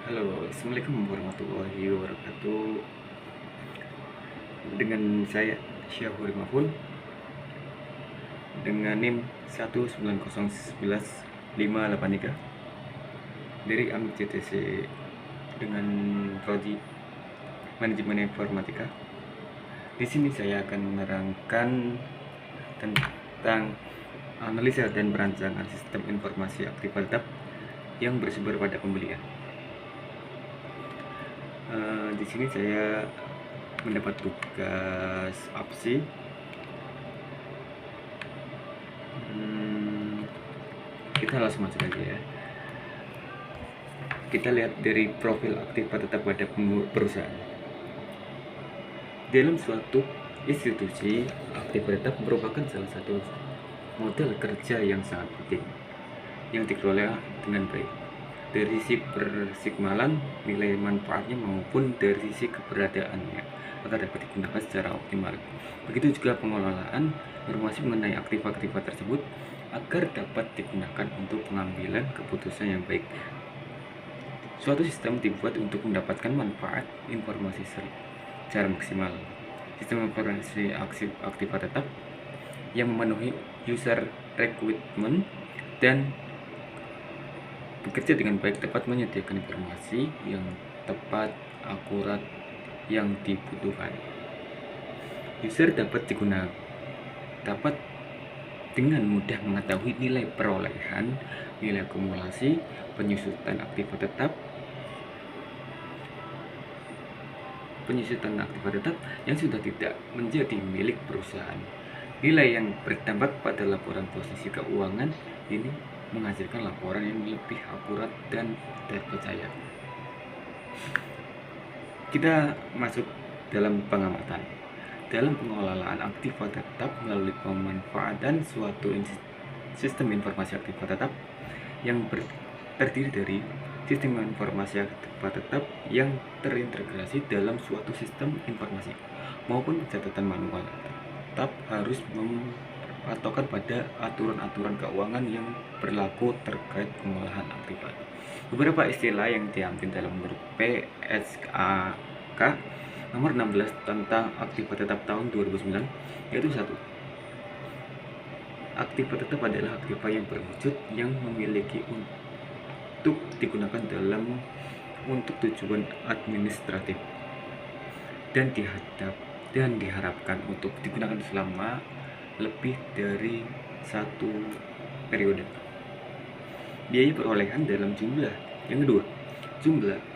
Halo, Assalamualaikum warahmatullahi wabarakatuh. Dengan saya Syahuri Mahfud dengan NIM 19011-583 dari AMIK CTC dengan prodi Manajemen Informatika. Di sini saya akan menerangkan tentang analisa dan perancangan sistem informasi aktif tetap yang bersumber pada pembelian. Di sini saya mendapat tugas absi. Kita langsung masuk aja ya. Kita lihat dari profil aktif tetap pada perusahaan. Dalam suatu institusi, aktif tetap merupakan salah satu modal kerja yang sangat penting yang dikelola dengan baik dari sisi persikmalan nilai manfaatnya maupun dari sisi keberadaannya agar dapat digunakan secara optimal. Begitu juga pengelolaan informasi mengenai aktiva-aktiva tersebut agar dapat digunakan untuk pengambilan keputusan yang baik. Suatu sistem dibuat untuk mendapatkan manfaat informasi secara maksimal. Sistem informasi aktiva tetap yang memenuhi user requirement dan bekerja dengan baik dapat menyediakan informasi yang tepat, akurat, yang dibutuhkan. User dapat dengan mudah mengetahui nilai perolehan, nilai akumulasi, penyusutan aktiva tetap yang sudah tidak menjadi milik perusahaan. Nilai yang berdampak pada laporan posisi keuangan ini menghasilkan laporan yang lebih akurat dan terpercaya. Kita masuk dalam pengamatan. Dalam pengelolaan aktiva tetap melalui pemanfaatan suatu sistem informasi aktiva tetap yang terdiri dari sistem informasi aktiva tetap yang terintegrasi dalam suatu sistem informasi maupun catatan manual, tetap harus patokan pada aturan-aturan keuangan yang berlaku terkait pengolahan aktiva. Beberapa istilah yang diambil dalam menurut PSAK nomor 16 tentang aktiva tetap tahun 2009 yaitu 1. Aktiva tetap adalah aktiva yang berwujud yang memiliki untuk digunakan untuk tujuan administratif dan diharapkan untuk digunakan selama lebih dari satu periode. Biaya perolehan dalam jumlah. Yang kedua,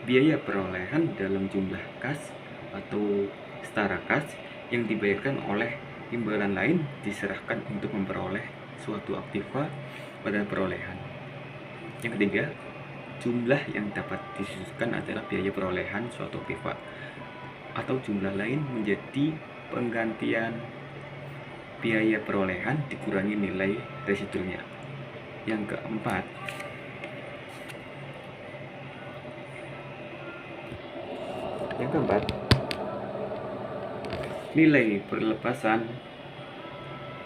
biaya perolehan dalam jumlah kas atau setara kas yang dibayarkan oleh imbalan lain diserahkan untuk memperoleh suatu aktiva pada perolehan. Yang ketiga, jumlah yang dapat disususkan adalah biaya perolehan suatu aktiva atau jumlah lain menjadi penggantian biaya perolehan dikurangi nilai residunya. Yang keempat, nilai perlepasan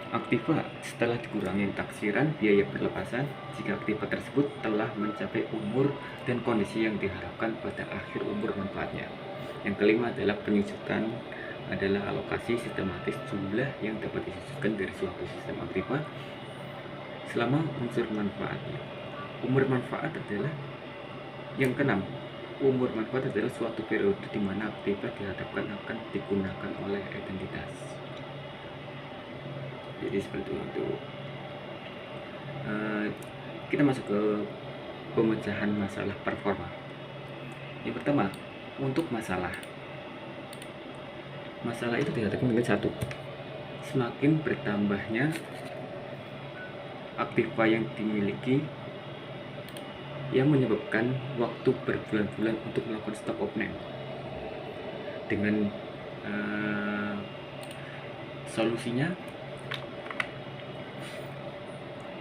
aktiva setelah dikurangi taksiran biaya perlepasan jika aktiva tersebut telah mencapai umur dan kondisi yang diharapkan pada akhir umur manfaatnya. Yang kelima adalah penyusutan adalah alokasi sistematis jumlah yang dapat disususkan dari suatu sistem aktiva selama unsur manfaatnya. Umur manfaat adalah yang keenam. Umur manfaat adalah suatu periode di mana aktiva dihadapkan akan digunakan oleh identitas. Jadi seperti itu. Kita masuk ke pemecahan masalah performa. Yang pertama, untuk masalah itu dihadapkan dengan 1. Semakin bertambahnya aktiva yang dimiliki yang menyebabkan waktu berbulan-bulan untuk melakukan stop of name. Dengan solusinya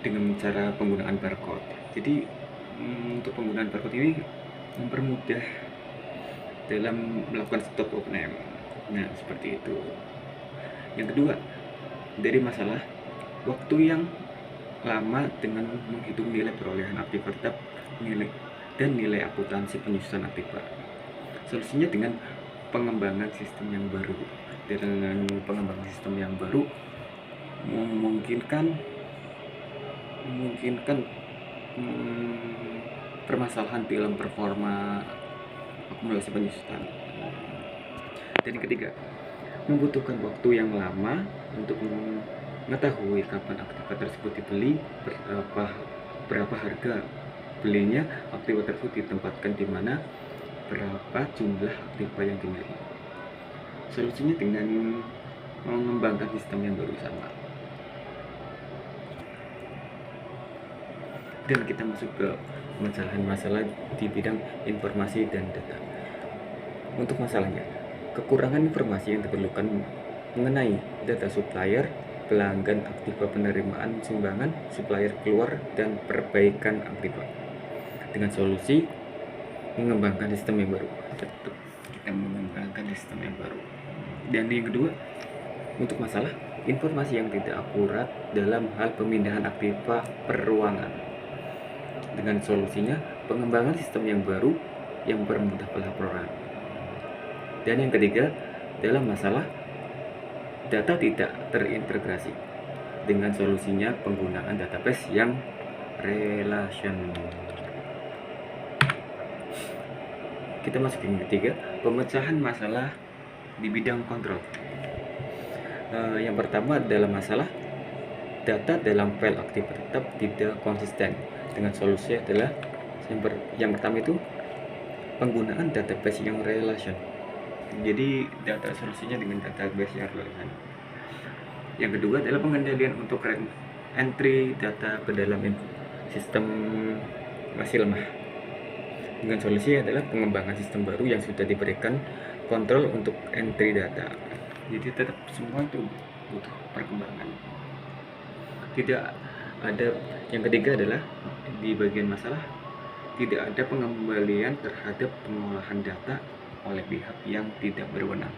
dengan cara penggunaan barcode. Jadi untuk penggunaan barcode ini mempermudah dalam melakukan stop of name. Nah, seperti itu. Yang kedua, dari masalah waktu yang lama dengan menghitung nilai perolehan aktiva tetap dan nilai akuntansi penyusutan aktiva. Solusinya dengan pengembangan sistem yang baru. Dengan pengembangan sistem yang baru memungkinkan permasalahan dalam performa akumulasi penyusutan. Dan yang ketiga, membutuhkan waktu yang lama untuk mengetahui kapan aktiva tersebut dibeli, berapa harga belinya, aktiva tersebut ditempatkan di mana, berapa jumlah aktiva yang dimiliki. Solusinya dengan mengembangkan sistem yang baru sama. Dan kita masuk ke pemecahan masalah di bidang informasi dan data. Untuk masalahnya, kekurangan informasi yang diperlukan mengenai data supplier, pelanggan, aktiva penerimaan sumbangan, supplier keluar, dan perbaikan aktiva. Dengan solusi mengembangkan sistem yang baru. Kita mengembangkan sistem yang baru. Dan yang kedua, untuk masalah informasi yang tidak akurat dalam hal pemindahan aktiva peruangan. Dengan solusinya pengembangan sistem yang baru yang mempermudah pelaporan. Dan yang ketiga, dalam masalah data tidak terintegrasi. Dengan solusinya penggunaan database yang relational. Kita masuk yang ketiga, pemecahan masalah di bidang kontrol. Yang pertama dalam masalah data dalam file aktiva tetap tidak konsisten. Dengan solusi adalah yang pertama itu penggunaan database yang relation. Jadi data solusinya dengan database yang relation. Yang kedua adalah pengendalian untuk entry data ke dalam sistem masih lemah. Dengan solusi adalah pengembangan sistem baru yang sudah diberikan kontrol untuk entry data. Jadi tetap semua itu butuh perkembangan. Tidak ada. Yang ketiga adalah di bagian masalah tidak ada pengembalian terhadap pengolahan data oleh pihak yang tidak berwenang.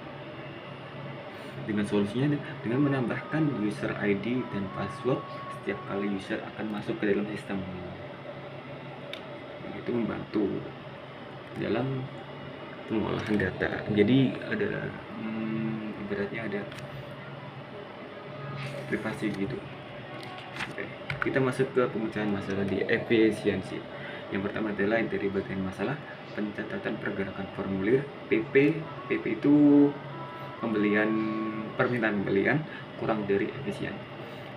Dengan solusinya dengan menambahkan user ID dan password setiap kali user akan masuk ke dalam sistem. Itu membantu dalam pengolahan data. Jadi ada ibaratnya ada privasi gitu. Oke. Kita masuk ke pemecahan masalah di efisiensi. Yang pertama adalah dari bagian masalah pencatatan pergerakan formulir PP. PP itu permintaan pembelian kurang dari efisien.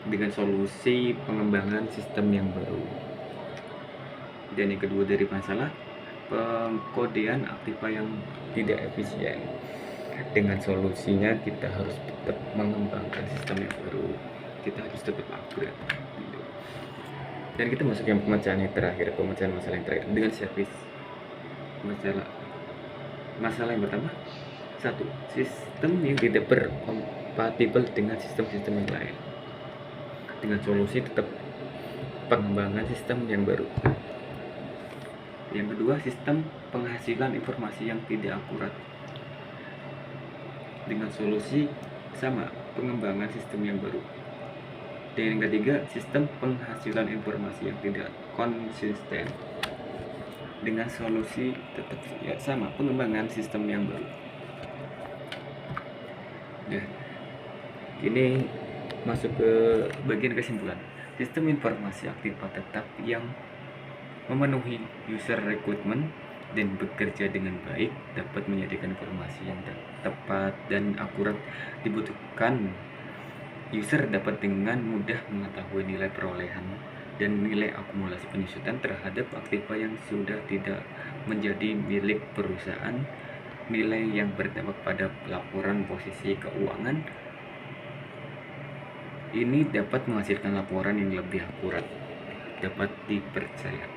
Dengan solusi pengembangan sistem yang baru. Dan yang kedua dari masalah pengkodean aktiva yang tidak efisien. Dengan solusinya kita harus tetap mengembangkan sistem yang baru. Kita harus tetap upgrade. Dan kita masuk yang pemecahan yang terakhir, pemecahan masalah yang terakhir dengan servis. Masalah yang pertama, satu, sistem yang tidak berkompatibel dengan sistem-sistem yang lain. Dengan solusi tetap pengembangan sistem yang baru. Yang kedua, sistem penghasilan informasi yang tidak akurat. Dengan solusi sama, pengembangan sistem yang baru. Dan yang ketiga, sistem penghasilan informasi yang tidak konsisten. Dengan solusi tetap sama, pengembangan sistem yang baru. Nah, ini masuk ke bagian kesimpulan. Sistem informasi aktiva tetap yang memenuhi user requirement dan bekerja dengan baik dapat menyediakan informasi yang tepat dan akurat dibutuhkan. User dapat dengan mudah mengetahui nilai perolehan dan nilai akumulasi penyusutan terhadap aktiva yang sudah tidak menjadi milik perusahaan, nilai yang berdampak pada laporan posisi keuangan. Ini dapat menghasilkan laporan yang lebih akurat, dapat dipercaya.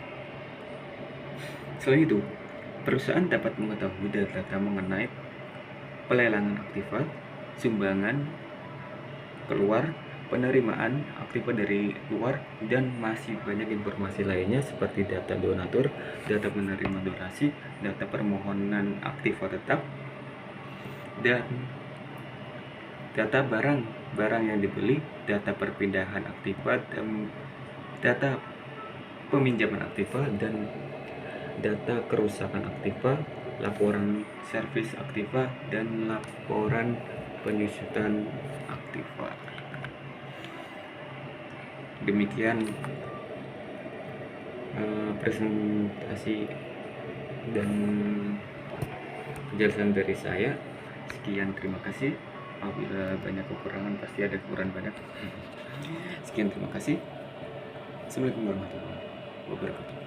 Selain itu, perusahaan dapat mengetahui data mengenai pelelangan aktiva, sumbangan keluar, penerimaan aktiva dari luar, dan masih banyak informasi lainnya seperti data donatur, data penerima donasi, data permohonan aktiva tetap, dan data barang yang dibeli, data perpindahan aktiva, dan data peminjaman aktiva, dan data kerusakan Aktiva, laporan servis Aktiva, dan laporan penyusutan Aktiva. Demikian presentasi dan penjelasan dari saya. Sekian, terima kasih. Apabila banyak kekurangan, pasti ada kekurangan banyak. Sekian, terima kasih. Assalamualaikum warahmatullahi wabarakatuh.